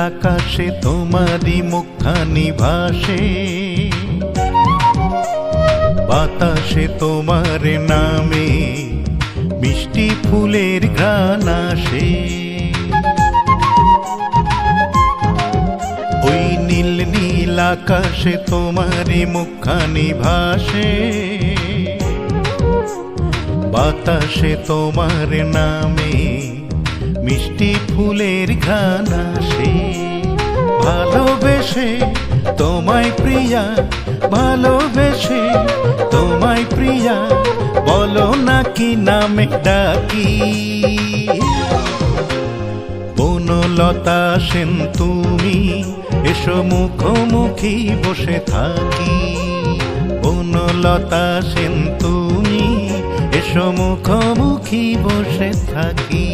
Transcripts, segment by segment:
আকাশে তোমারই মুখখানি ভাসে, বাতাসে তোমার নামে মিষ্টি ফুলের ঘ্রাণ আসে। ওই নীল নীল আকাশে তোমারই মুখখানি ভাসে, বাতাসে তোমার নামে মিষ্টি ফুলের ঘ্রাণ আসে। ভালোবেসে তোমায় প্রিয়া, ভালোবেসে তোমায় প্রিয়া, বলো না কি নামে ডাকি। বনলতা সেন তুমি, এসো মুখোমুখি বসে থাকি। বনলতা সেন তুমি, এসো মুখোমুখি বসে থাকি।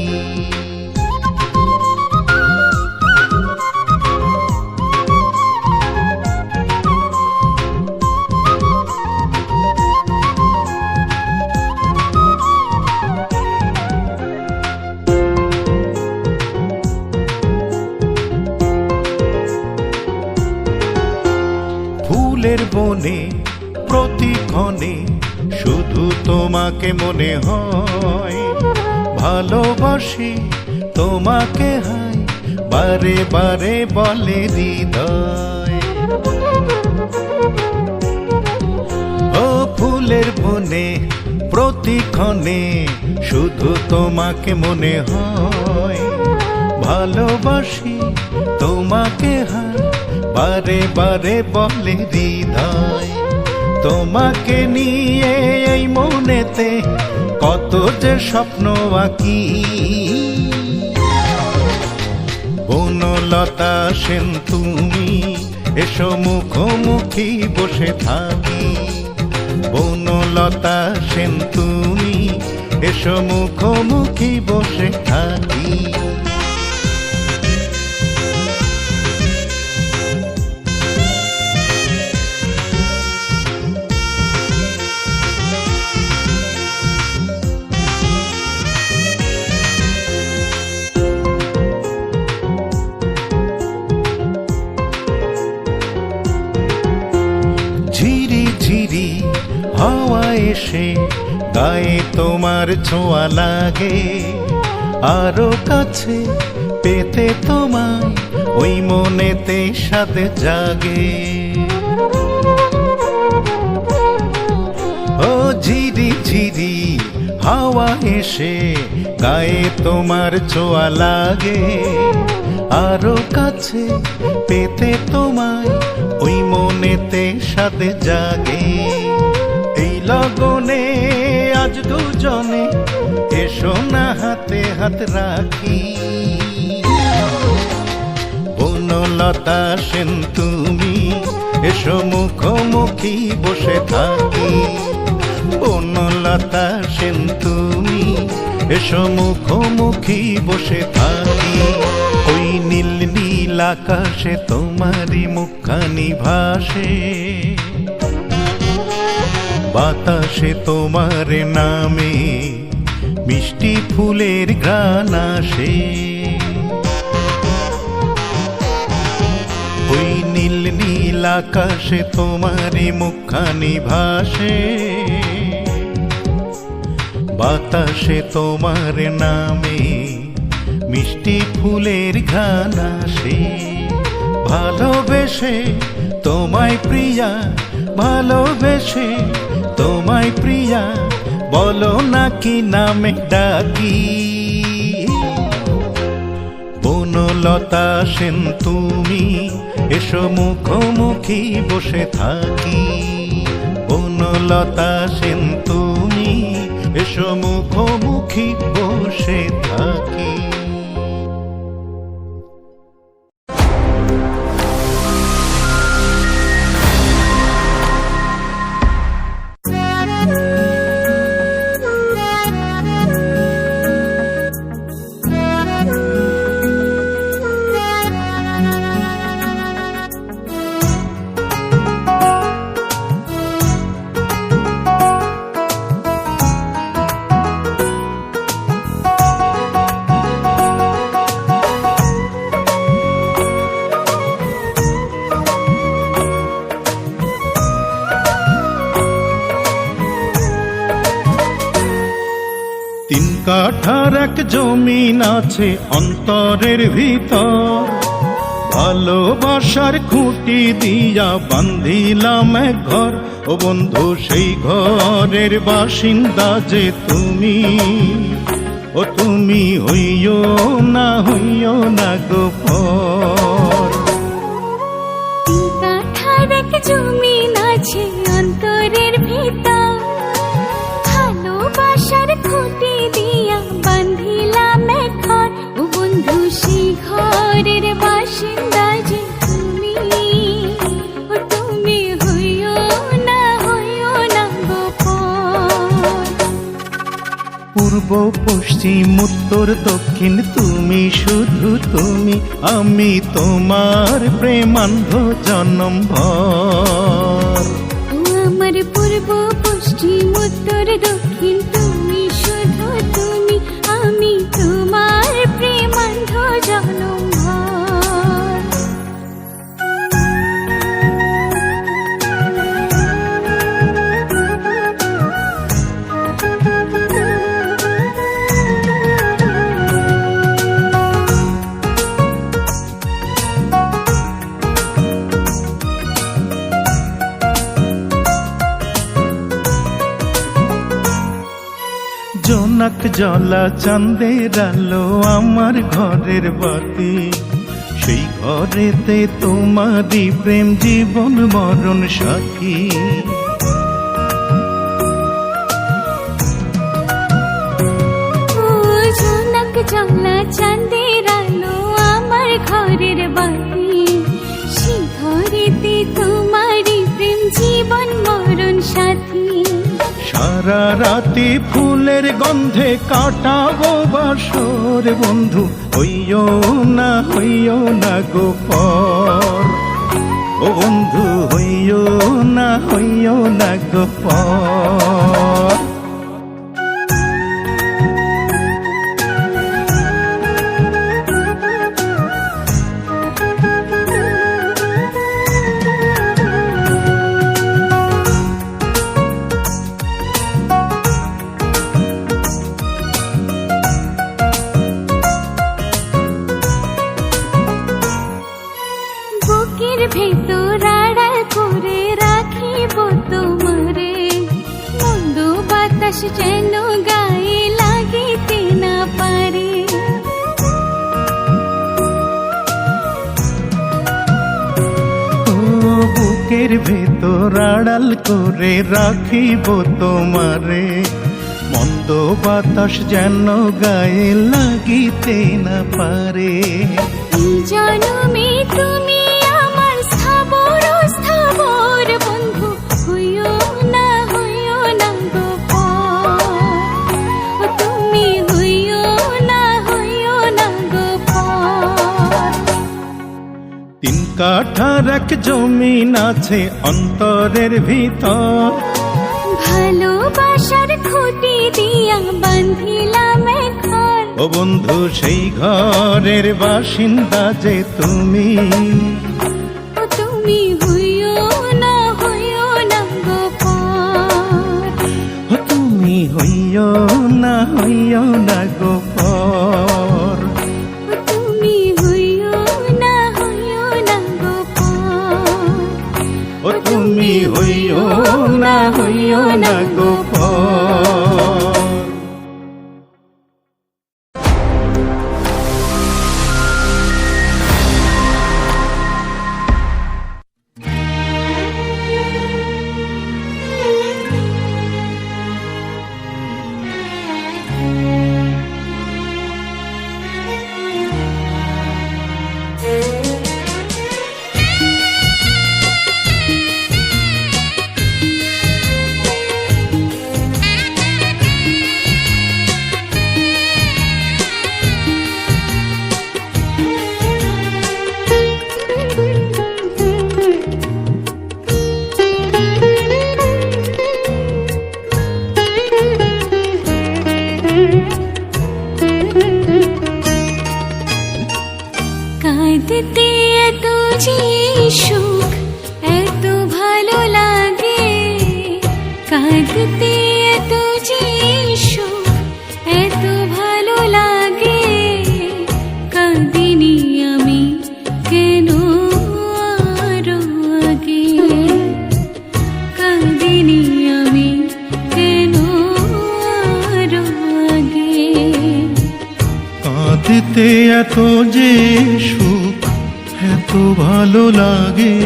ফুলের বনে প্রতিক্ষণে শুধু তোমাকে মনে হয়, ভালোবাসি তোমাকে হায় বারে বারে বলে হৃদয়। ও ফুলের বনে প্রতিক্ষণে শুধু তোমাকে মনে হয়, ভালোবাসি তোমাকে হায় বারে বারে বলে হৃদয়। তোমাকে নিয়ে এই মনেতে কত যে স্বপ্ন আঁকি। বনলতা সেন তুমি, এসো মুখোমুখি বসে থাকি। বনলতা সেন তুমি, এসো মুখোমুখি বসে থাকি। ঝিরি ঝিরি হাওয়া এসে গায়ে তোমার ছোঁয়া লাগে, আরো কাছে পেতে তোমায় ওই মনেতে সাথে জাগে। ও ঝিরি ঝিরি হাওয়া এসে গায়ে তোমার ছোঁয়া লাগে, আরো কাছে পেতে তোমায় ওই মনেতে সাথে জাগে। এই লগনে আজ দুজনে এসো না হাতে হাত রাখি। বনলতা সেন তুমি, এসো মুখোমুখি বসে থাকি। বনলতা সেন তুমি, এসো মুখোমুখি বসে থাকি। ওই নীল নীল আকাশে তোমারই মুখখানি ভাসে, বাতাসে তোমার নামে মিষ্টি ফুলের ঘ্রাণ আসে। ওই নীল নীল আকাশে তোমারই মুখখানি ভাসে, বাতাসে তোমার নামে মিষ্টি ফুলের ঘ্রাণ আসে। ভালোবেসে তোমায় প্রিয়া, ভালোবেসে তোমায় প্রিয়া, বলো না কি নামে ডাকি। বনলতা সেন তুমি, এসো মুখোমুখি বসে থাকি। বনলতা সেন তুমি, এসো মুখোমুখি বসে থাকি। কাঠার এক জমিন আছে অন্তরের ভিতর, ভালোবাসার খুঁটি দিয়া বান্ধিলাম এক ঘর। ও বন্ধু সেই ঘরের বাসিন্দা যে তুমি, ও তুমি হইও না গো পর। কাঠার এক জমিন আছে অন্তরের ভিতর, ভালোবাসার খুঁটি দিয়া বান্ধিলাম এক ঘর। ও বন্ধু সেই ঘরের বাসিন্দা যে তুমি, ও তুমি হইও না গো পর। পূর্ব পশ্চিম উত্তর দক্ষিণ তুমি, শুধু তুমি, আমি তোমার প্রেমান্ধ জনমভর। ও আমার পূর্ব পশ্চিম উত্তর দক্ষিণ তুমি, শুধু তুমি, আমি তোমার প্রেমান্ধ জনমভর। জোনাক জ্বলা চাঁদের আলো আমার ঘরের বাতি, সেই ঘরেতে তোমারই প্রেম জীবন মরণ সাথী। ও জোনাক জ্বলা চাঁদের আলো আমার ঘরের বাতি, সেই ঘরেতে তোমারই প্রেম জীবন মরণ সাথী। সারা রাতি ফুলের গন্ধে কাটাবো বাসর, বন্ধু হইও না গো পর। ও বন্ধু হইও না গো পর। বুকের ভেতর আড়াল করে রাখিব তোমারে, মন্দ বাতাস যেন গায়ে লাগিতে না পারে। ও বুকের ভেতর আড়াল করে রাখিব তোমারে, মন্দ বাতাস যেন গায়ে লাগিতে না পারে। এই জনমে তুমি আমার স্থাবর বন্ধু, হইও না গো পর। ও তুমি হইও না গো পর। তিন কাঠার এক জমিন আছে অন্তরের ভিতর, ভালোবাসার খুঁটি দিয়া বান্ধিলাম এক ঘর। ও বন্ধু সেই ঘরের বাসিন্দা যে তুমি, ও তুমি হইও না গো পর। ও তুমি হইও না গো পর। ও তুমি হইও না গো পর। ও তুমি হইও না গো পর। কাঁদতে এত যে সুখ এত ভালো লাগে, কাঁদতে এত যে সুখ এত কাঁদিতে এত যে সুখ এত ভালো লাগে,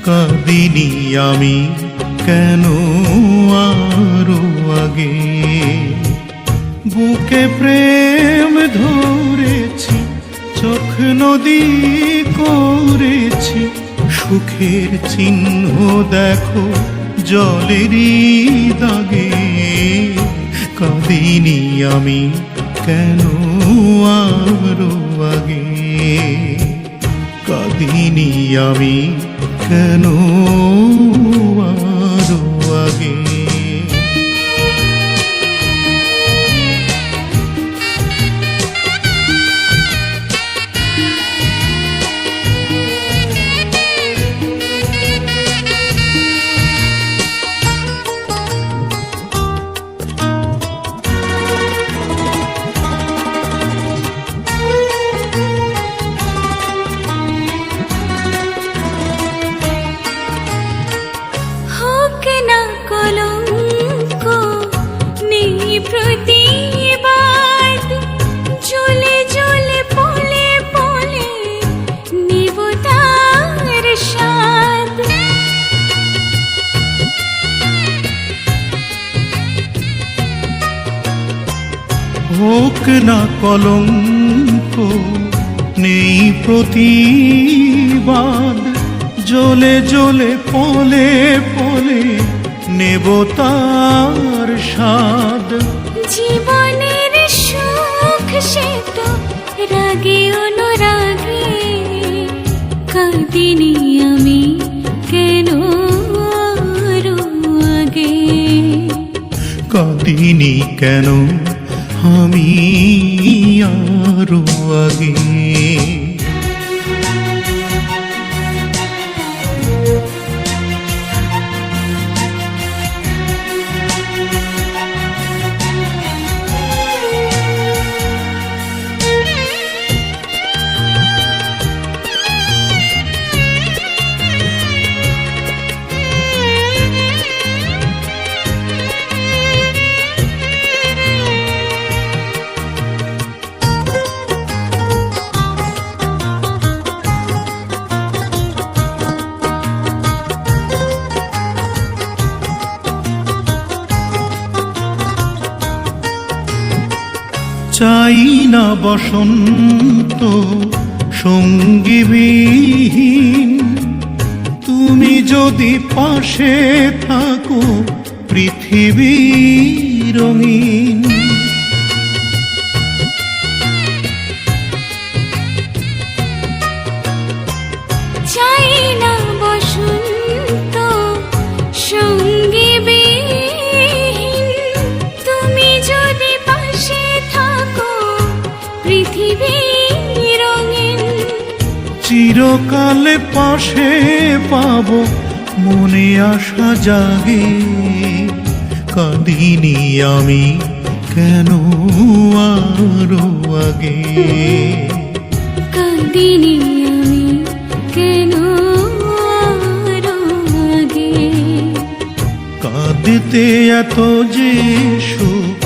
কাঁদিনি আমি কেন আরো আগে। বুকে প্রেম ধরেছি, চোখ নদী করেছি, সুখের চিহ্ন দেখো জলেরই দাগে। কাঁদিনি আমি কেন আরো আগে, কাঁদিনি আমি কেন আরো আগে। প্রতিবাদ জ্বলে জ্বলে পলে পলে নিব তার স্বাদ। হোক না কলঙ্ক নেই প্রতিবাদ, জ্বলে জ্বলে পলে পলে নেব তার স্বাদ। জীবনের সুখ সে তো রাগে অনুরাগে, কাঁদিনি আমি কেন আরো আগে, কাঁদিনি কেন আমি আরো আগে। চাই না বসন্ত সঙ্গীবিহীন, তুমি যদি পাশে থাকো পৃথিবী রঙিন। চাই না বসন্ত সঙ্গীবিহীন, তুমি যদি পাশে থাকো পৃথিবী রঙিন। চিরকালে পাশে পাবো মনে আশা জাগে, কাঁদিনি আমি কেন আরো আগে, কাঁদিনি আমি কেন আরো আগে। কাঁদতে এত যে সুখ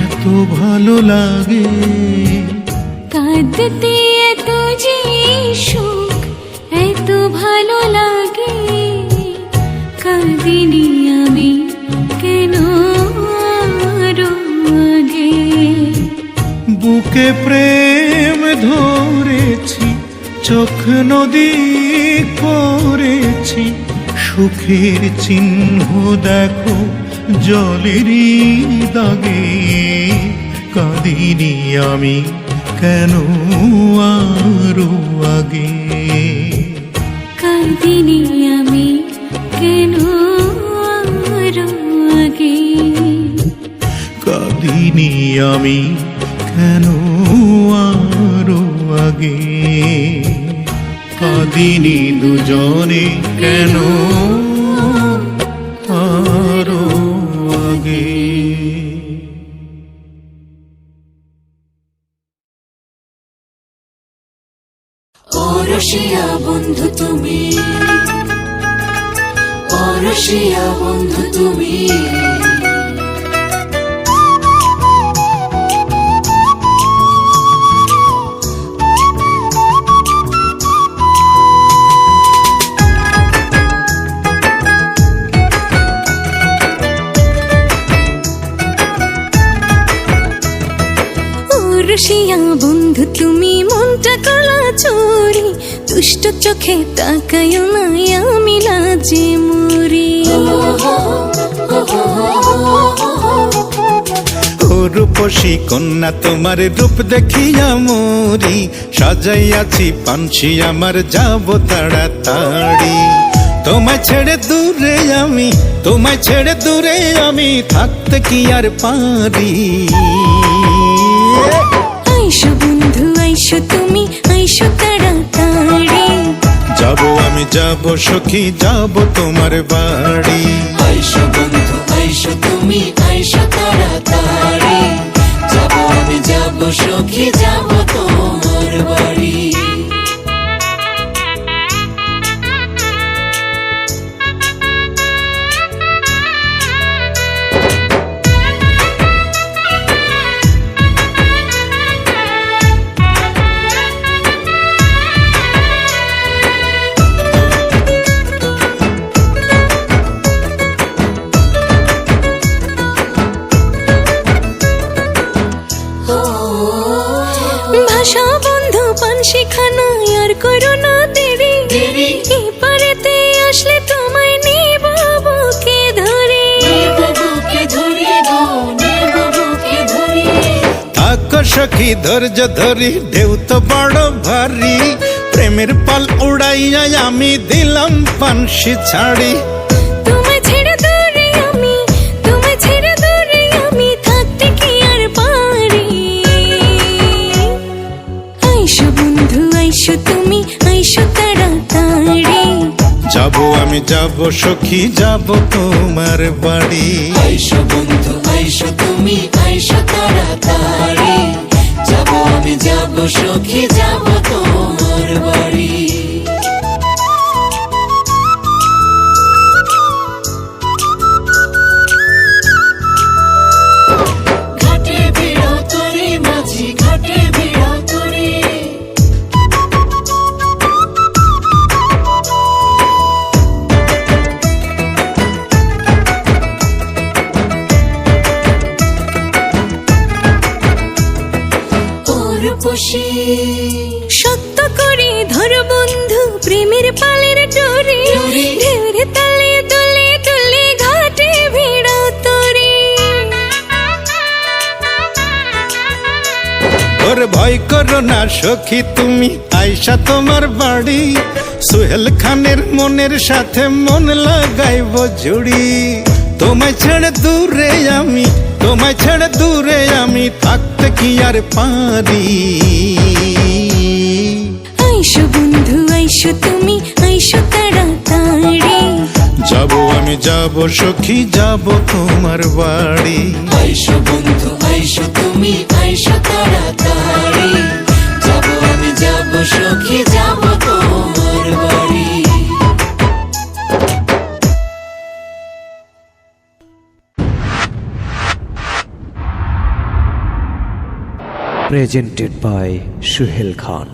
এত ভালো লাগে, কাঁদতে এত যে সুখ এত ভালো লাগে, কাঁদিনি আমি কেন আরো আগে। বুকে প্রেম ধরেছি, চোখ নদী করেছি, সুখের চিহ্ন দেখো জলেরই দাগে। কাঁদিনি আমি কেন আরো আগে, কাঁদিনি আমি কেন আরো আগে, কাঁদিনি আমি কেন আরো আগে, কাঁদিনি দুজনে কেন আরো আগে। রসিয়া বন্ধু তুমি, রসিয়া বন্ধু তুমি, বসিয়া বন্ধু তুমি মনটা কলা চোরি, দুষ্ট চোখে তাকায়ও না আমি লাজে মরি। ও রূপসী কন্যা তোমার রূপ দেখিয়া মরি, সাজাইয়াছি পানসি আমার যাব তাড়াতাড়ি। তোমায় ছেড়ে দূরে আমি, তোমায় ছেড়ে দূরে আমি থাকতে কি আর পারি। আইসো বন্ধু আইসো তুমি আইসো তাড়াতাড়ি, যাব আমি যাব সখী যাব তোমার বাড়ি। আইসো বন্ধু আইসো তুমি আইসো তাড়াতাড়ি, যাব আমি যাব সখী যাব তোমার বাড়ি। ভাষা বন্ধু পানসি খানা আর করো না দেরি, এপারেতে আসলে তোমায় নেব বুকে ধরে। থাকো সখী ধৈর্য ধরি, ঢেউ তো বড় ভারী, প্রেমের পাল উড়াইয়া আমি দিলাম পানসি ছাড়ি। তোমায় ছেড়ে দূরে আমি, তোমায় ছেড়ে দূরে আমি থাকতে কি আর পারি। আইসো বন্ধু আইসো তুমি আইসো তাড়াতাড়ি, যাব আমি যাব সখী যাব তোমার বাড়ি। আইসো বন্ধু আইসো তুমি আইসো তাড়াতাড়ি, যাব আমি যাব সখী যাব তোমার বাড়ি। ঘাটে ভিড় তোরে মাঝি ঘাটে ভিড় তোরে, রূপসী সত্য করে ধরো বন্ধু প্রেমের পালের ডোরে, ঢেউর তালে দোলে দোলে ঘাটে ভিড়াও তোরে। ওর ভয় করো না সখী তুমি আইসা তোমার বাড়ি, সোহেল খানের মনের সাথে মন লাগাইব জুড়ি। তোমায় ছেড়ে দূরে আমি, তোমায় ছেড়ে দূরে আমি থাকতে কি আর পারি। আইসো বন্ধু আইসো তুমি আইসো তাড়াতাড়ি, যাব আমি যাব সখী যাব তোমার বাড়ি। আইসো বন্ধু আইসো তুমি আইসো তাড়াতাড়ি, যাব আমি যাব সখী যাব তোমার বাড়ি। Presented by Suhail Khan.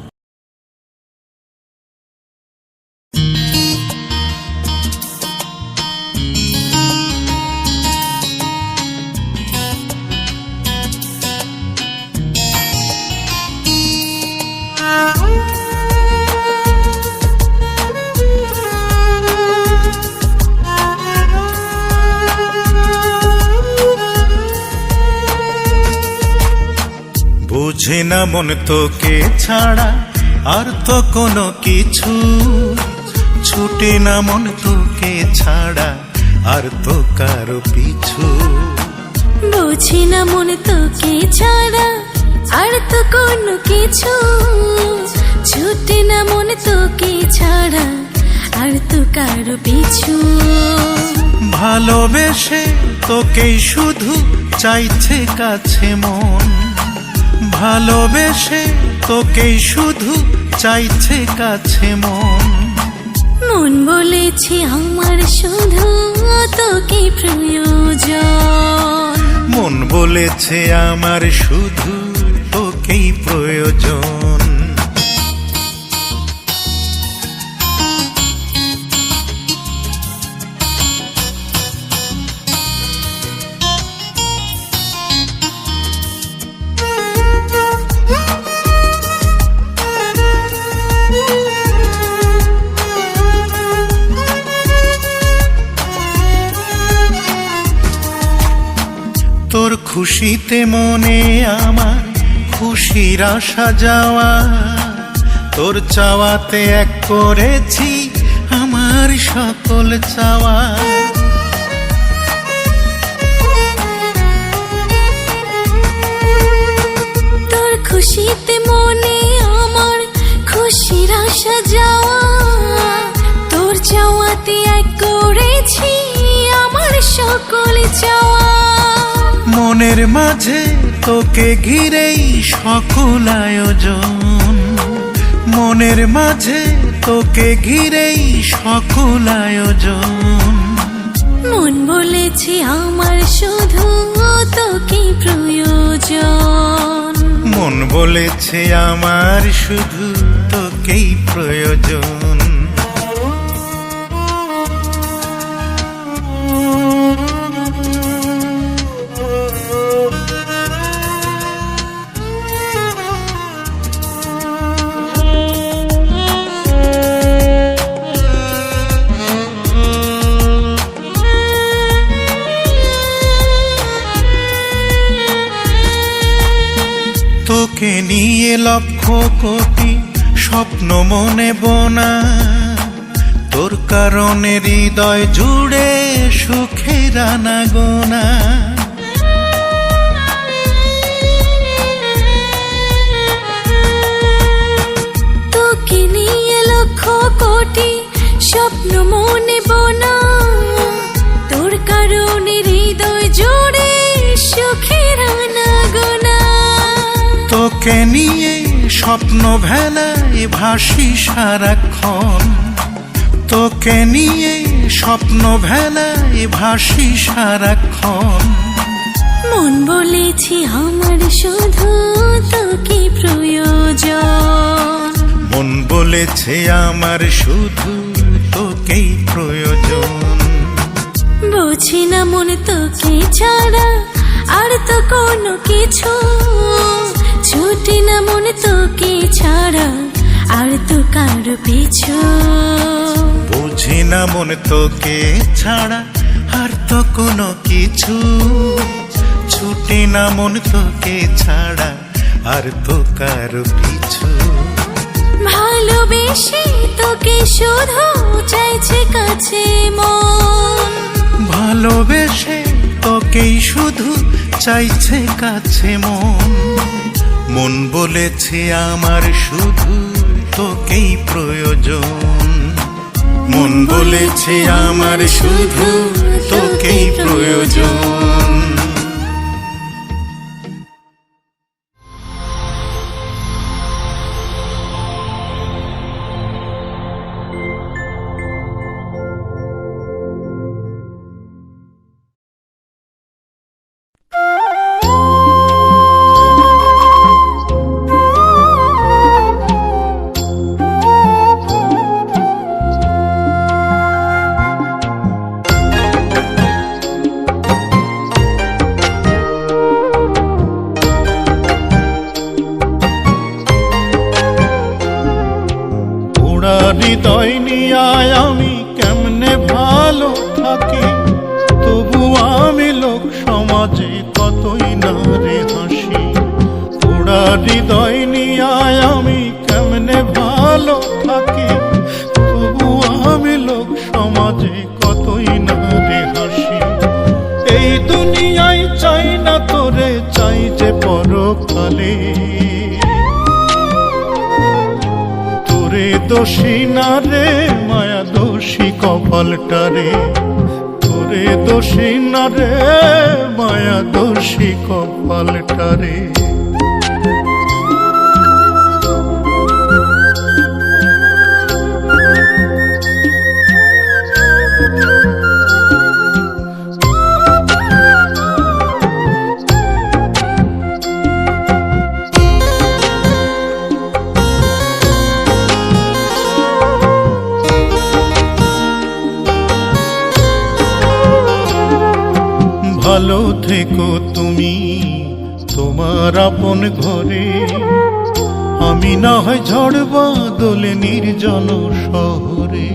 বুঝে না মন তোকে ছাড়া আর তো কোনো কিছু, ছুটে না মন তোকে ছাড়া আর তো কারো পিছু। বুঝি না মন তোকে ছাড়া আর তো কোনো কিছু, ছুটে না মন তোকে ছাড়া আর তো কারো পিছু। ভালোবেসে তোকেই শুধু চাইছে কাছে মন, ভালোবেসে তোকেই শুধু চাইছে কাছে মন। মন বলেছে আমার শুধু তোকে প্রয়োজন, মন বলেছে আমার শুধু তোকেই প্রয়োজন। খুশিতে মনে আমার খুশির আশা যাওয়া, তোর চাওয়াতে এক করেছি আমার সকল চাওয়া। তোর খুশিতে মনে আমার খুশির আশা যাওয়া, তোর চাওয়াতে এক করেছি আমার সকল চাওয়া। মনের মাঝে তোকে ঘিরেই সকল আয়োজন, মনের মাঝে তোকে ঘিরেই সকল আয়োজন। মন বলেছে আমার শুধু তোকে প্রয়োজন, মন বলেছে আমার শুধু তোকেই প্রয়োজন। তোকে নিয়ে লক্ষ কোটি স্বপ্ন মনে বোনা, তোর কারণে হৃদয় জুড়ে সুখের আনাগোনা। তোকে নিয়ে লক্ষ কোটি স্বপ্ন মনে বোনা, তোর কারণে হৃদয় জুড়ে সুখের আনাগোনা। তোকে নিয়ে স্বপ্ন ভেলায় ভাসি সারাক্ষণ, তোকে নিয়ে স্বপ্ন ভেলায় ভাসি সারাক্ষণ। মন বলেছি আমার শুধু তোকে প্রয়োজন, মন বলেছে আমার শুধু তোকেই প্রয়োজন। বুঝি না মন তোকে ছাড়া আর তো কোনো কিছু, ছুটি না মন তোকে ছাড়া আর তো কারো পিছু। বুঝি না মন তোকে ছাড়া আর তো কোনো কিছু, ছুটি না মন তোকে ছাড়া আর তো কারো পিছু। ভালোবেসে তোকে শুধু চাইছে কাছে মন, ভালোবেসে তোকেই শুধু চাইছে কাছে মন। মন বলেছে আমার শুধু তোকেই প্রয়োজন, মন বলেছে আমার শুধু তোকেই প্রয়োজন। হৃদয় নিয়ে আমি কেমনে ভালো থাকি, তবু আমি লোক সমাজে কতই না রে হাসি। পোড়া হৃদয় নিয়ে আমি কেমনে ভালো থাকি, তবু আমি লোক সমাজে কতই না রে হাসি। এই দুনিয়ায় চাই না তোরে, চাই যে পরকালে। তোরে দোষী না রে মায়া দোষী কপালটারে, তোরে দোষী না রে মায়া দোষী কপালটারে। ভালো থেকো তুমি তোমার আপন ঘরে, আমি না হয় ঝড় বাদলে নির্জন শহরে।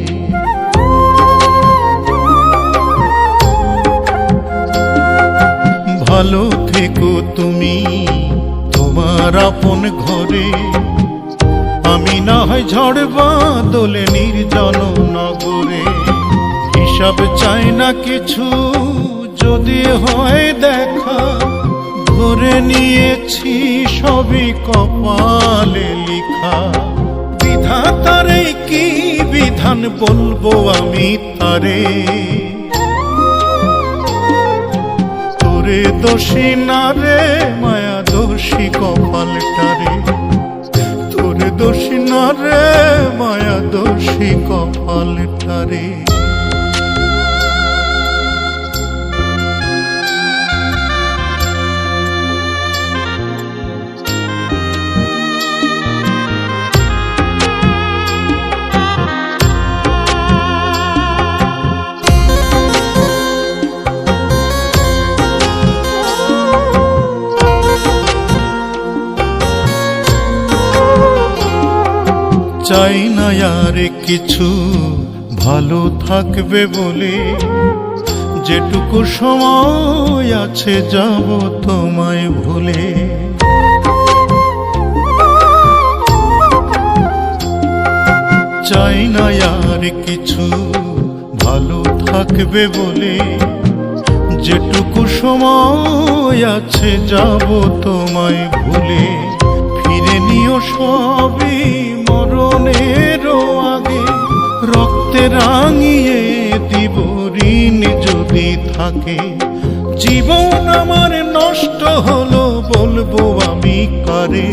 ভালো থেকো গো তুমি তোমার আপন ঘরে, আমি না হয় ঝড় বাদলে নির্জন নগরে। হিসাব চাই না কিছু, যদি হয় দেখা, ধরে নিয়েছি সবই কপালে লিখা। বিধাতারে কি বিধান বলবো আমি তারে, তোরে দোষী না রে মায়া দোষী কপালটারে, তোরে দোষী না রে মায়া দোষী কপালটারে। চাই না আর কিছু, ভালো থাকবে বলে, যেটুকু সময় আছে যাব তোমায় ভুলে। চাই না আর কিছু, ভালো থাকবে বলে, যেটুকু সময় আছে যাব তোমায় ভুলে। ফিরে নিও সবই মরণের আগে, রক্তে রাঙিয়ে দিব ঋণ যদি থাকে। জীবন আমার নষ্ট হলো বলবো আমি কারে,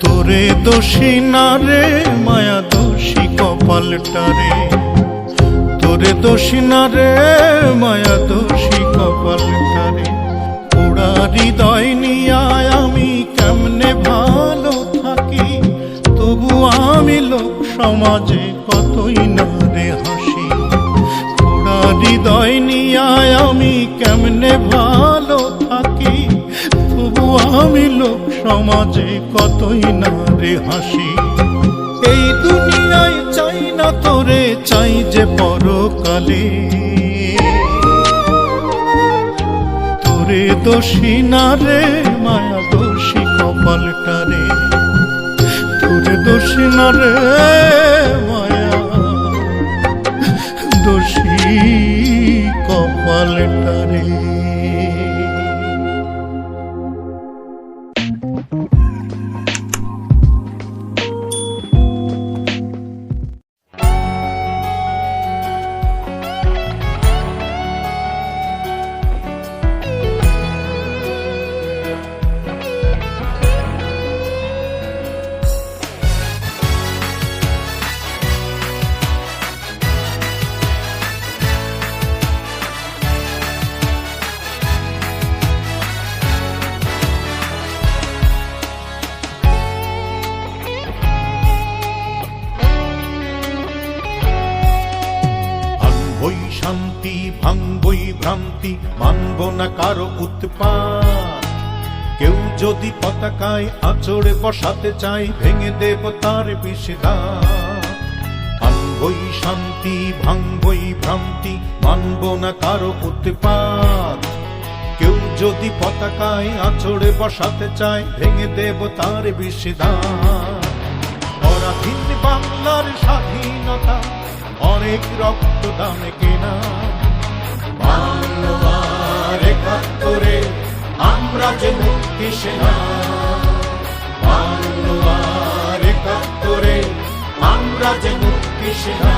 তোরে দোষী না রে মায়া দোষী কপালটারে, তোরে দোষী না রে মায়া দোষী কপালটারে। পোড়া হৃদয় নিয়ে আমি কেমনে ভালো থাকি, তবু আমি লোক সমাজে কতই না রে হাসি। পোড়া হৃদয় নিয়ে আমি কেমনে ভালো থাকি, তবু আমি লোক সমাজে কতই না রে হাসি। এই দুনিয়ায় চাই না তোরে, চাই যে পরকালে, তোরে দোষী না রে মায়া দোষী কপালটারে, তোরে দোষী না রে মায়া দোষী কপালটারে। শান্তি ভাঙবই ভ্রান্তি, মানব না কারো উৎপাত। কেউ যদি পতাকায় আঁচড়ে বসাতে চাই, ভেঙে দেব তার বিষদাঁত। আনবই শান্তি ভাঙবই ভ্রান্তি, মানব না কারো উৎপাত। কেউ যদি পতাকায় আঁচড়ে বসাতে চায়, ভেঙে দেব তার বিষদাঁত। পরাধীন বাংলার স্বাধীনতা অনেক রক্ত দামে কেনা। বাংলার ৭১ আমরা যে মুক্তি সেনা, বাংলার ৭১ আমরা যে মুক্তি সেনা।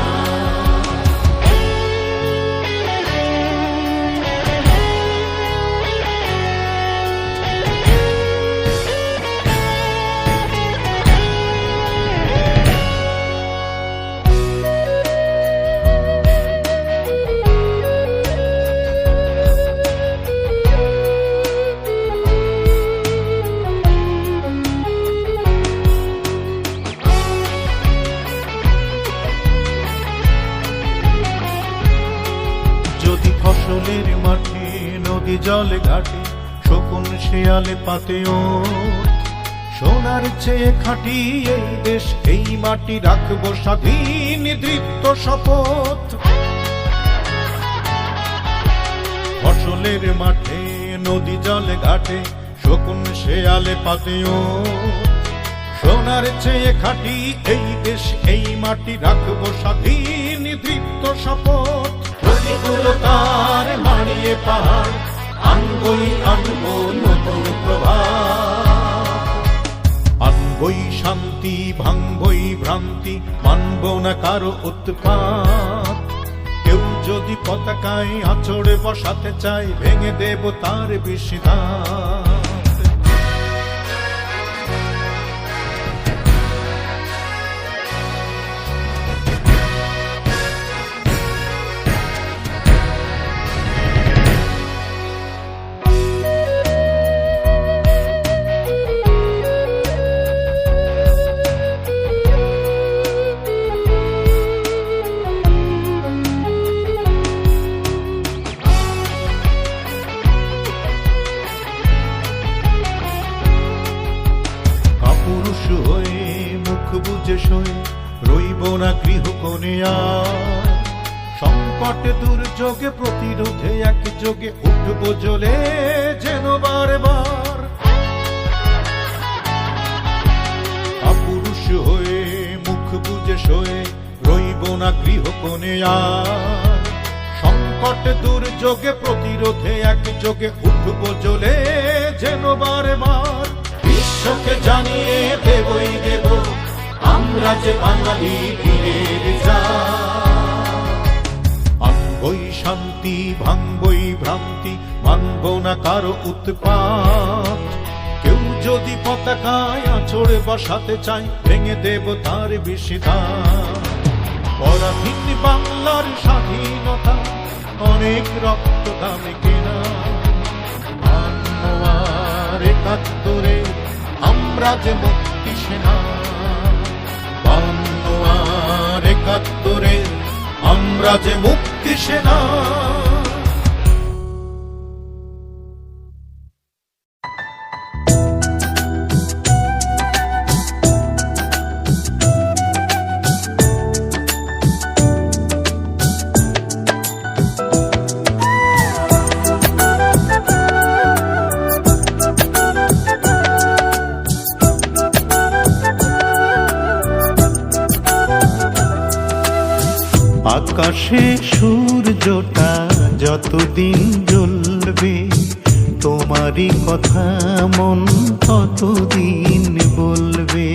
ফসলের মাঠে নদী জলে ঘাটে, শকুন শেয়ালে পাতেও, সোনার চেয়ে খাঁটি এই দেশ, এই মাটি রাখবো স্বাধীন দৃপ্ত শপথ। ফসল জলের মাঠে নদী জলে ঘাটে শকুন শেয়ালে পাতেও সোনার চেয়ে খাঁটি এই দেশ এই মাটি রাখবো স্বাধীন দীপ্ত শপথ প্রতিকূলতার মারিয়ে পাহাড় আনবই আনবো নতুন প্রভাত আনবই শান্তি ভাঙবই ভ্রান্তি মানব না কারো উৎপাত কেউ যদি পতাকায় আঁচড়ে বসাতে চায় ভেঙে দেব তার বিষ কাপুরুষ হয়ে মুখ বুজে সয়ে রইব না গৃহকোণে আর সংকটে দুর্যোগে প্রতিরোধে একযোগে উঠব জ্বলে যেন বারবার কাপুরুষ হয়ে মুখ বুজে সয়ে রইব না গৃহকোণে আর সংকটে দুর্যোগে প্রতিরোধে একযোগে উঠব জ্বলে যেন বারবার বিশ্বকে জানিয়ে দেবই দেব আমরা যে বাঙালি বীরের জাত আনবই শান্তি ভাঙবই ভ্রান্তি মানব না কারো উৎপাত কেউ যদি পতাকায় আঁচড়ে বসাতে চায় ভেঙে দেব তার বিষ পরাধীন বাংলার স্বাধীনতা অনেক রক্ত দামে কেনা আর ৭১ আমরা যে মুক্তি সেনা ৭২ আমরা যে মুক্তি সেনা আকাশে সূর্যটা যতদিন জ্বলবে তোমারই কথা মন ততদিন বলবে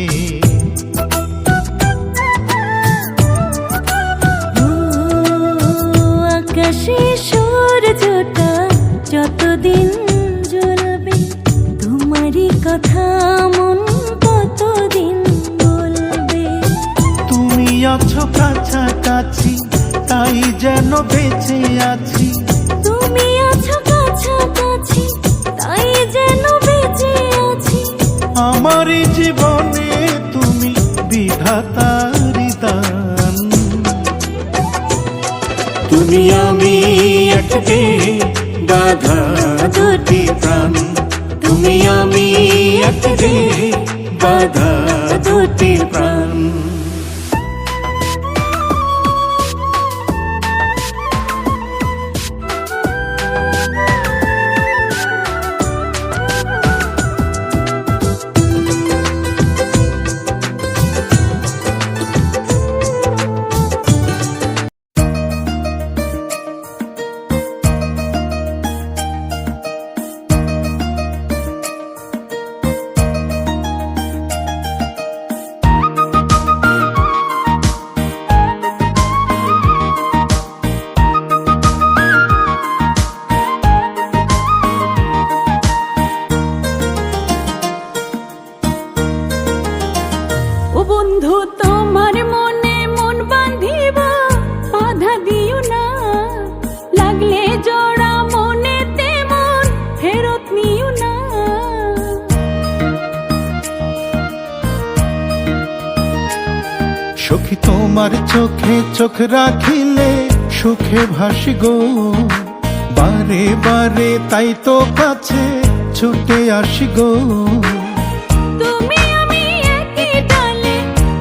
আকাশে সূর্যটা যতদিন জ্বলবে তোমারই কথা মন কতদিন বলবে তুমি আছো কাছাকাছি তাই যেন বেঁচে আছি তুমি আছো কাছাকাছি তাই যেন বেঁচে আছি আমার জীবনে তুমি বিধাতার দান তুমি আমি একটি বাধা দুটি প্রাণ তুমি আমি একটি বাধা দুটি প্রাণ বন্ধু তোমার মনে মন বাঁধিব বাধা দিও না লাগলে জোড়া মনে তেমন ফেরত নিও না সখী তোমার চোখে চোখ রাখিলে সুখে ভাসি গো বারে বারে তাই তো কাছে ছুটে আসি গো তুমি আমি একই ডালে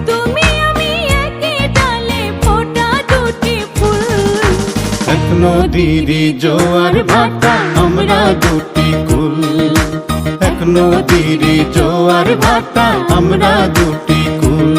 তুমি আমি একই ডালে ফোটা দুটি ফুল এক নদীর জোয়ার ভাটা আমরা দুটি কুল, এক নদীর জোয়ার ভাটা আমরা দুটি কুল।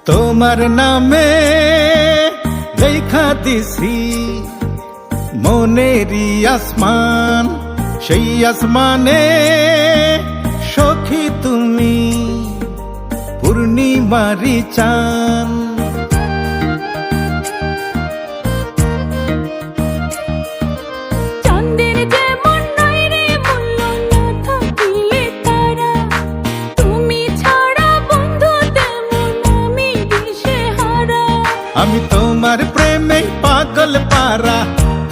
তোমার নামে লেখা দিছি মনেরই আসমান, সেই আসমানে সখী তুমি পূর্ণিমারি চান। চাঁদের যেমন নাই রে মূল্য না থাকিলে তারা, তুমি ছাড়া বন্ধু তেমন আমি দিশেহারা। আমি তোমার প্রেমে পাগল পারা,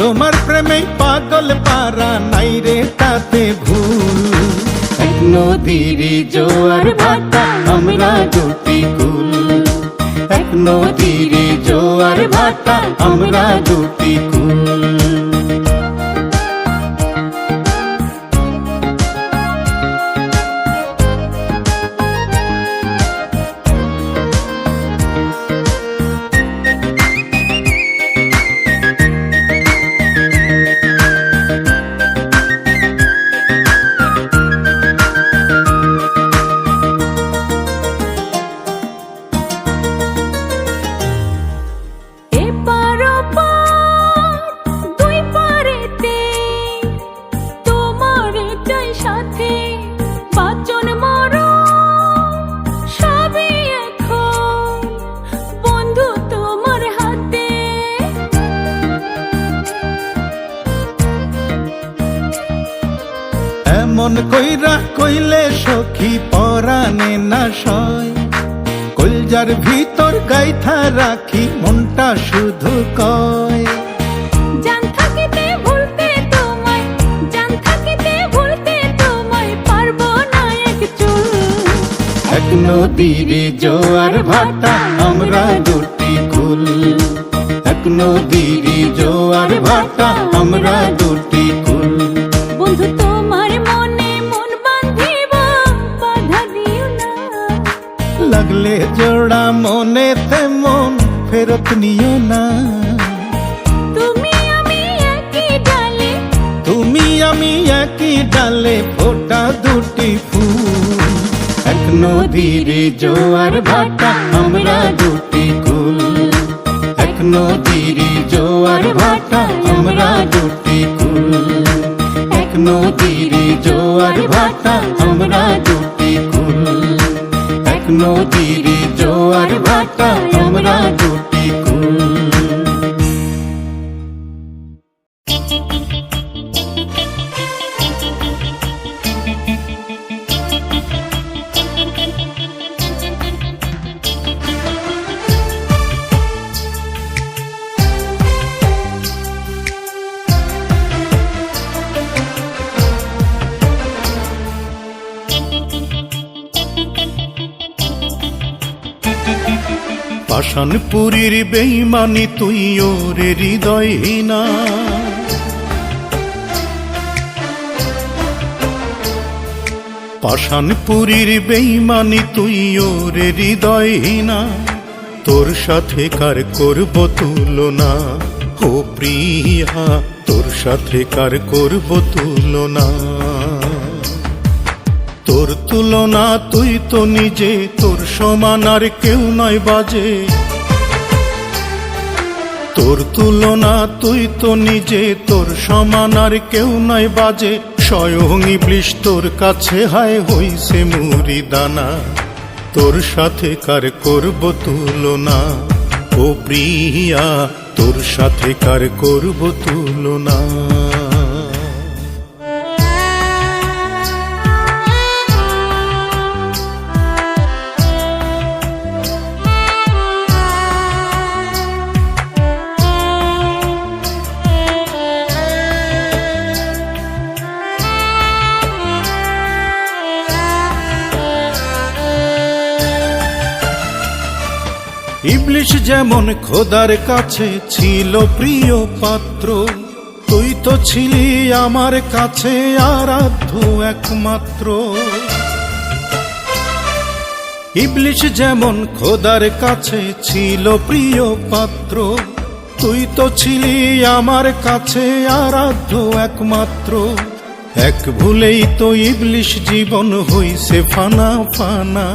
তোমার প্রেমে পাগল পারা, নাই রে তাতে ভুল। এক নদীর জোয়ার ভাটা আমরা দুটি কুল, এক নদীর জোয়ার ভাটা আমরা দুটি কুল। এপার ওপার দুই পারেতে তোমার চাই সাথে, বাঁচন মরণ সবই এখন বন্ধু তোমার হাতে। এমন কইরা কইলে সখী পরাণে না সয়, কলজার ভিতর গাইথা রাখি মনটা শুধু কয়। জান থাকিতে ভুলতে তোমায়, জান থাকিতে ভুলতে তোমায় পারবো না এক চুল। এক নদীর জোয়ার ভাটা আমরা দুটি কুল, এক নদীর জোয়ার ভাটা আমরা দুটি কুল। বন্ধু তোমার মনে মন বাঁধিব বাধা দিও না, লাগলে জোড়া মনে তেমন ফেরত নিও না। তুমি আমি একই ডালে, তুমি আমি একই ডালে ফোটা দুটি ফুল। এক নদীর জোয়ার ভাটা আমরা দুটি কুল, এক নদীর জোয়ার ভাটা আমরা দুটি কুল, এক নদীর জোয়ার ভাটা আমরা দুটি কুল, এক নদীর জোয়ার ভাটা আমরা দুটি কুল। পাষাণপুরীর বেইমানি তুই ওরে হৃদয়হীনা, পাষাণপুরীর বেইমানি তুই ওরে হৃদয়হীনা, তোর সাথে কার করব তুলনা, ও প্রিয়া তোর সাথে কার করব তুলনা। তোর তুলনা তুই তো নিজে, তোর সমান আর কেউ নয় বাজে। তোর তুলনা তুই তো নিজে, তোর সমান আর কেউ নয় বাজে। স্বয়ং ইবলিশ তোর কাছে হায় হইছে মুড়ি দানা, তোর সাথে কার করব তুলনা, ও প্রিয়া তোর সাথে কার করব তুলনা। ইবলিশ যেমন খোদার কাছে ছিল প্রিয় পাত্র, তুই তো ছিলি আমার কাছে আরাধ্য একমাত্র। ইবলিশ যেমন খোদার কাছে ছিল প্রিয় পাত্র, তুই তো ছিলি আমার কাছে আরাধ্য একমাত্র। এক ভুলেই তো ইবলিশ জীবন হইছে ফানা ফানা,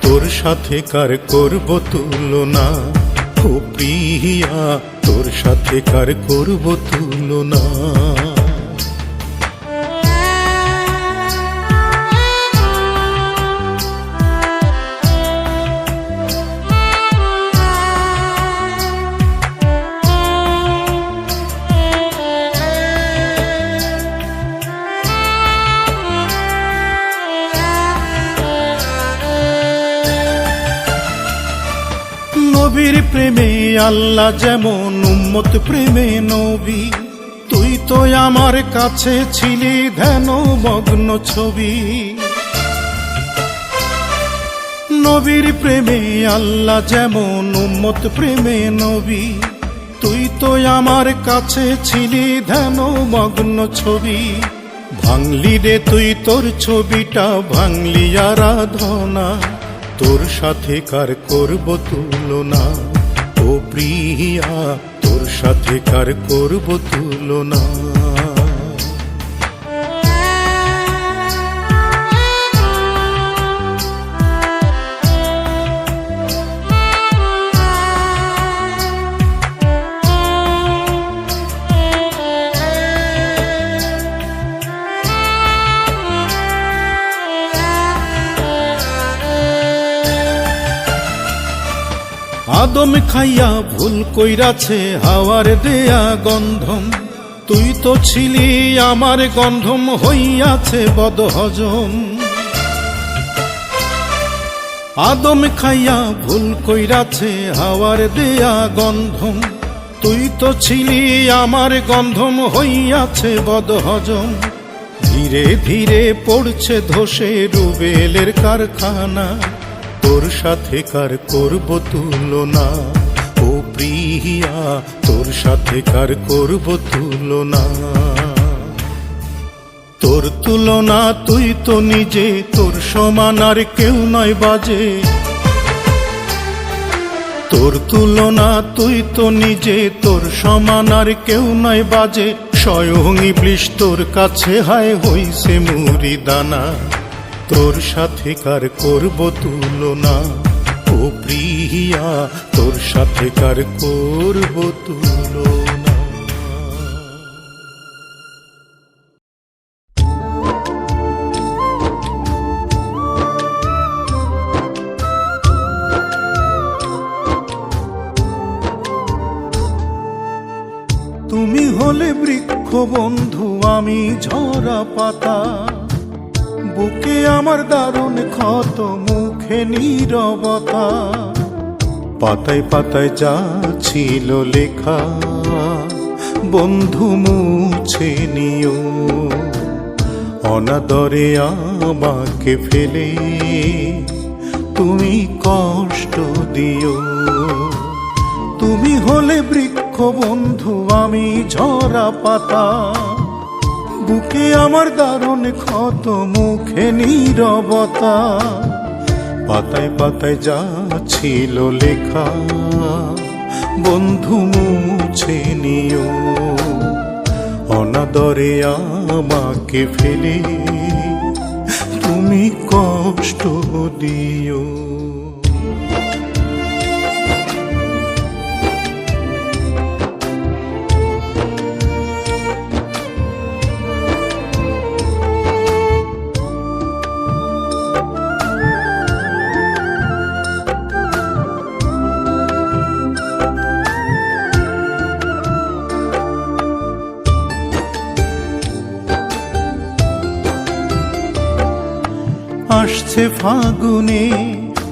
তোর সাথে কার করব তুলনা, ও প্রিয়া তোর সাথে কার করব তুলনা। নবীর প্রেমে আল্লাহ যেমন উম্মত প্রেমে নবী, তুই তো আমার কাছে ছিলি ধ্যান মগ্ন ছবি। নবীর প্রেমে আল্লাহ যেমন উম্মত প্রেমে নবী, তুই তো আমার কাছে ছিলি ধ্যান মগ্ন ছবি। ভাঙলি রে তুই তোর ছবিটা, ভাঙলি আরাধনা, তোর সাথে কার করব তুলনা, ও প্রিয়া তোর সাথে কার করব তুলনা। আদম খাইয়া ভুল কইরাছে হাওয়ার দেয়া গন্ধম, তুই তো ছিলি আমার গন্ধম হইয়াছে বদহজম। আদম খাইয়া ভুল কইরাছে হাওয়ার দেয়া গন্ধম, তুই তো ছিলি আমার গন্ধম হইয়াছে বদহজম। ধীরে ধীরে পড়ছে ধসে রুবেলের কারখানা, তোর সাথে কার করব তুলনা, ও প্রিয়া তোর সাথে কার করব তুলনা। তোর তুলনা তুই তো নিজে, তোর সমান আর কেউ নয় বাজে। তোর তুলনা তুই তো নিজে, তোর সমান আর কেউ নয় বাজে। স্বয়ং ইবলিশ তোর কাছে হায় হইছে মুরিদানা, তোর সাথে কার করব তুলনা, ও প্রিয়া তোর সাথে কার করব তুলনা। তুমি হলে বৃক্ষ বন্ধু, আমি ঝরা পাতা, বুকে আমার দারুণ ক্ষত, মুখে নীরবতা। পাতায় পাতায় যা ছিল লেখা, বন্ধু মুছে নিও। অনাদরে আমাকে ফেলে তুমি কষ্ট দিও। তুমি হলে বৃক্ষ বন্ধু, আমি ঝরা পাতা, বুকে আমার দারুণ ক্ষত, মুখে নীরবতা। পাতায় পাতায় যা ছিল লেখা, বন্ধু মুছে নিও। অনাদরে আমাকে ফেলে তুমি কষ্ট দিও। আসছে ফাগুনে,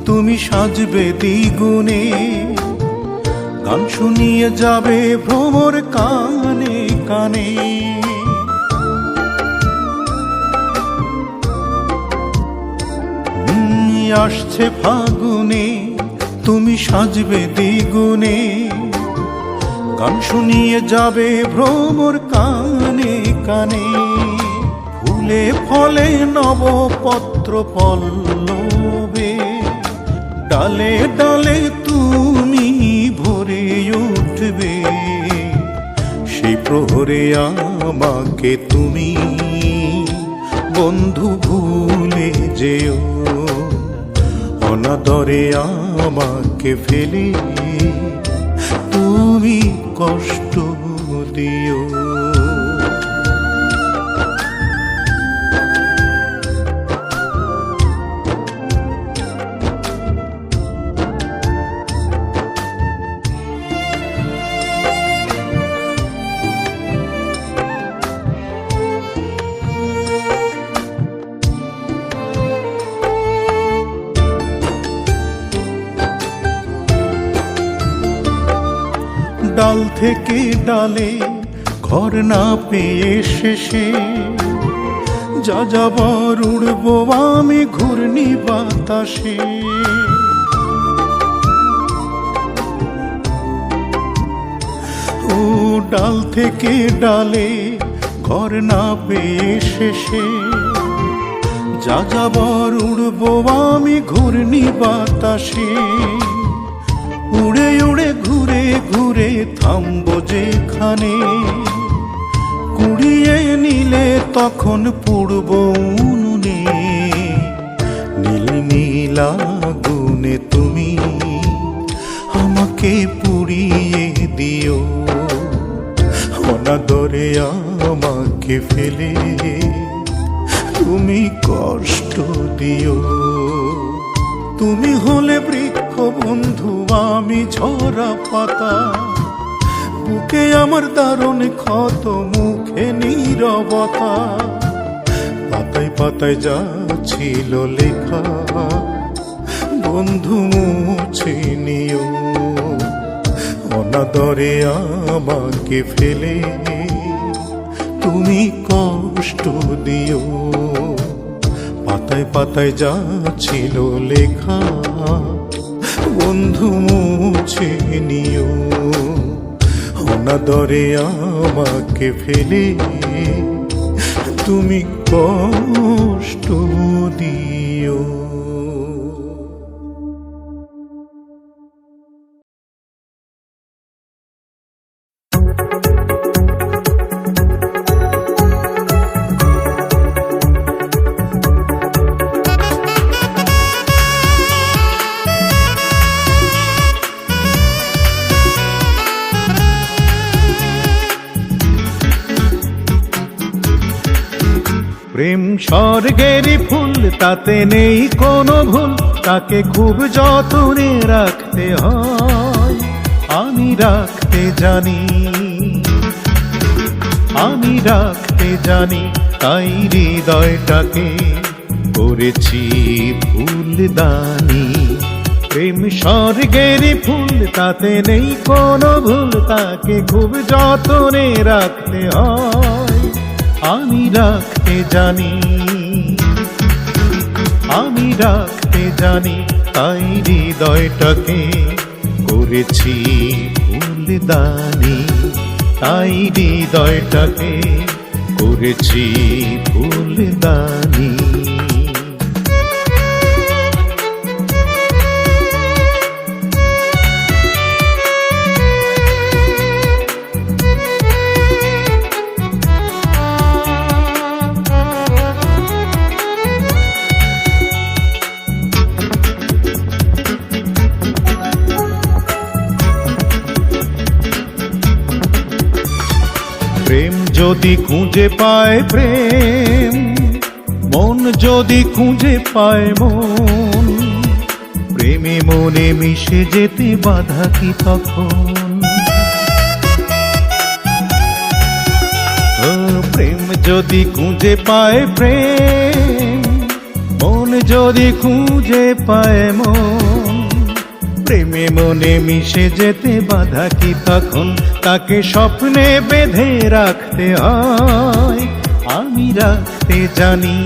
তুমি সাজবে দ্বিগুণে, গান শুনিয়ে যাবে ভ্রমর কানে কানে। আসছে ফাগুনে, তুমি সাজবে দ্বিগুণে, গান শুনিয়ে যাবে ভ্রমর কানে কানে। ফুলে ফলে নবপত্র পল্লবে, ডালে ডালে তুমি ভরে উঠবে। সেই প্রহরে আমাকে তুমি বন্ধু ভুলে যেও, অনাদরে আমাকে ফেলে তুমি কষ্ট দিও। ডাল থেকে ডালে ঘর না পেয়ে শেষে, যা যাবার উড়বো আমি ঘূর্ণি বাতাসে। ও ডাল থেকে ডালে ঘর না পেয়ে শেষে, যা যাবার উড়বো আমি ঘূর্ণি বাতাসে। উড়ে উড়ে ঘুরে ঘুরে থামবো যেখানে, কুড়িয়ে নিলে তখন পুড়ব উনুনে। নীল নীল আগুনে তুমি আমাকে পুড়িয়ে দিও, অনাদরে আমাকে ফেলে তুমি কষ্ট দিও। তুমি হলে বৃক্ষ বন্ধু, আমি ঝরা পাতা। বুকে আমার দারুণ ক্ষত, মুখে নীরবতা। পাতায় পাতায় যা ছিল লেখা বন্ধু মুছে নিও, অনাদরে আমাকে ফেলে তুমি কষ্ট দিও। পাতায় পাতায় যা ছিল লেখা বন্ধু মুছে নিও, অনাদরে আমাকে ফেলে তুমি কষ্ট দিও। প্রেম স্বর্গেরই ফুল, তাতে নেই কোনো ভুল, তাকে খুব যত্নে রাখতে হয়। আমি রাখতে জানি, আমি রাখতে জানি, তাই হৃদয়টাকে করেছি ফুলদানি। প্রেম স্বর্গেরই ফুল, তাতে নেই কোনো ভুল, তাকে খুব যত্নে রাখতে হয়। আমি রাখতে জানি, আমি রাখতে জানি, তাই হৃদয়টাকে করেছি ফুলদানি। তাই হৃদয়টাকে করেছি ফুলদানি। প্রেম যদি খুঁজে পায় প্রেম, মন যদি খুঁজে পায় মন, প্রেমে মনে মিশে যেতে বাধা কি তখন? প্রেম যদি খুঁজে পায় প্রেম, মন যদি খুঁজে পায় মন, প্রেমে মনে মিশে যেতে বাধা কি তখন? তাকে স্বপ্নে বেঁধে রাখতে হয়, আমি রাখতে জানি,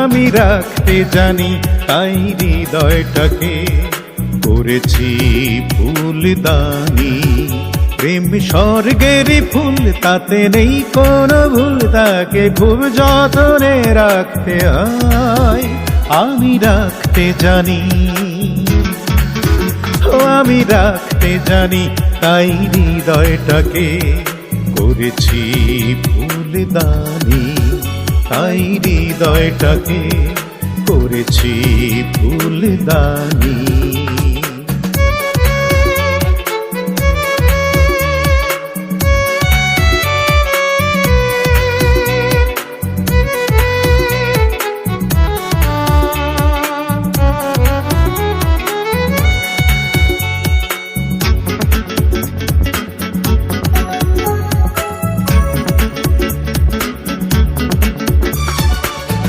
আমি রাখতে জানি তাই হৃদয়টাকে করেছি ফুলদানি। প্রেম স্বর্গের ফুল, তাতে নেই কোনো ভুল, তাকে খুব যত্নে রাখতে হয়। আমি রাখতে জানি, ও আমি রাখতে জানি তাই হৃদয়টাকে করেছি ফুলদানি। তাই হৃদয়টাকে করেছি ফুলদানি।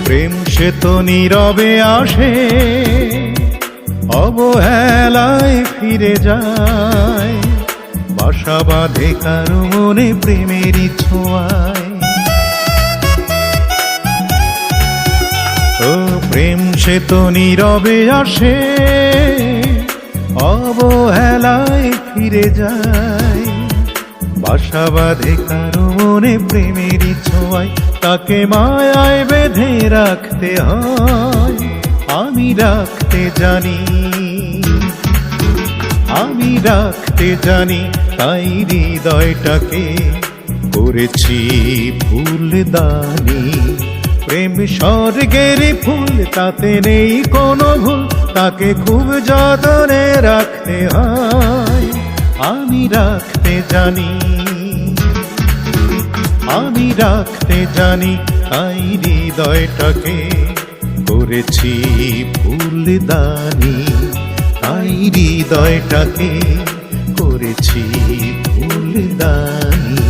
প্রেম সে তো নীরবে আসে, অবহেলায় ফিরে যায়, বাসা বাঁধে কারো মনে প্রেমেরই ছোঁয়ায়। ও প্রেম সে তো নীরবে আসে, অবহেলায় ফিরে যায়, বাসা বাঁধে কারো মনে প্রেমেরই ছোঁয়ায়, তাকে মায়ায় বেঁধে রাখতে হয়। আমি রাখতে জানি, আমি রাখতে জানি তাই হৃদয়টাকে করেছি ফুলদানি। প্রেম স্বর্গের ফুল, তাতে নেই কোনো ভুল, তাকে খুব যত্নে রাখতে হয়। আমি রাখতে জানি, আমি রাখতে জানি তাই হৃদয়টাকে করেছি ফুলদানি। তাই হৃদয়টাকে করেছি ফুলদানি।